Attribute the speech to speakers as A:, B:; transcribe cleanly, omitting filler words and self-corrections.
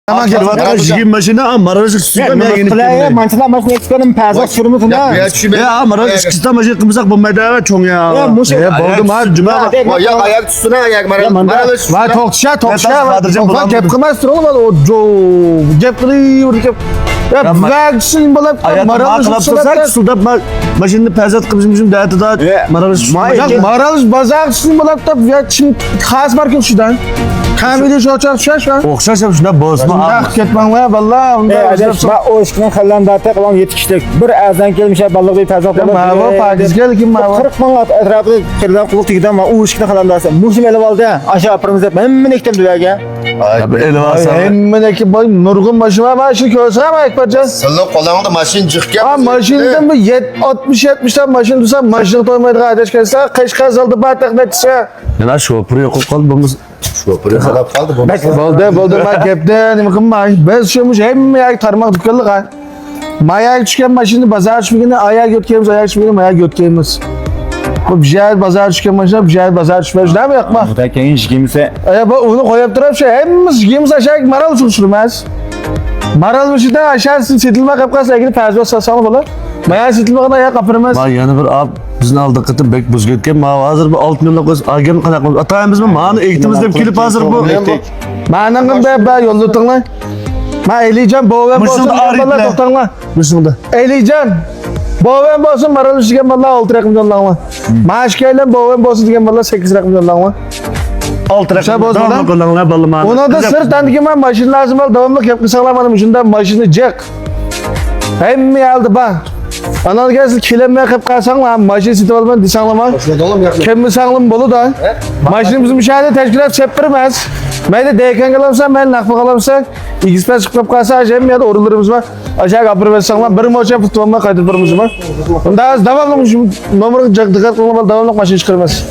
A: Tamam gel vatan jigim maşina amaraj üstüne ne yeni
B: Playa mançalar maşina eksperimen pazak sürümü
A: ya amaraj üstüne maşina kımsak bu medava çoğun ya.
B: Ya muş.
A: Boldum ha cuma.
C: Ya ayak üstüne ayak maralış.
A: Va tokşa. Va gap kılmaz oğlum o jo. Gap kılıyor gap. Ya vaksin balap maralış üstüne suda maşinni pazat kımızım dağıtı da maralış. Maralış bazaksın balap da ya şimdi khas market şudan. Kamili şu. Okşaşam şuna bozma. Ah ketmen var vallahi.
B: O işkinin xallan dağıtı kalan 7 kişilik. Bir azdan gelmiş balık bir pazak balık.
A: Mava pakiz gel kim mava.
B: 40 bin etrafı kırdan kuluk tigiden var. O işkinin xallan dağıtı. Muhsim ele valdı. Aşağı apırımızda hemen ektim düğüge.
A: Hemen boy nurgun başıma başı köse ama ekbercan.
C: Sıllı kolağında maşin çıkıyor.
A: Ha maşinden mi 60-70'ten maşin dursa maşin toymaydı kardeş kelse kış kazıldı batak netse. Ya şoförü kalbimiz.
C: Şoförü kalap kaldı bu.
A: Boldu ben kepten imkın may. Ben şumuş hem ya tarmak dükkanlık ha. Maya çıkan maşini bazar çıkmagini ayak götkemiz ayak çıkmagini ayak götkemiz. Bu bir bazar çıkan maşina bir bazar çıkmaz değil mi yakma?
B: Bu da keyin işkimse.
A: Ya bu onu koyup durup şey hemimiz işkimiz aşağı maral uçurmaz. Maral uçurda aşağı setilme kapkası ilgili fazla sasama falan. Maya setilme kadar ayak kapırmaz. Ma yani bir ab bizden aldık kıtı bek buz getken ma hazır bu 6 milyon kız agem kanakımız atayımız mı mağını ektimizde kilip hazır bu. Mağının be yolda tutanlar. Ma Elican boğven bolsun vallahi tutanlar. Müslümde. Elican boğven bolsun maral uçurken vallahi 6 rakım yollanma. Maaş gelen boğven bolsun diyen vallahi 8 rakım yollanma. 6 rakım yollanma. Ona da sırf tanıdık ben maşin lazım al devamlık yapı sağlamadım şundan maşını jack. Hem mi aldı bak. Anal gelsin kilemeye kıp kalsan lan maşin sitip alman disanlama. Kim mi sağlam bolu da. Maşini bizim müşahede teşkilat çeptirmez. Ben de deyken kalamsan ben naklı kalamsan. İkisinden çıkıp kalsa acayip ya da orularımız var. Aşağı kapır versen lan bir maça futbolma kaydıtlarımız var. Daha az devamlı numara dikkat kılmalı devamlı maşin çıkarmaz.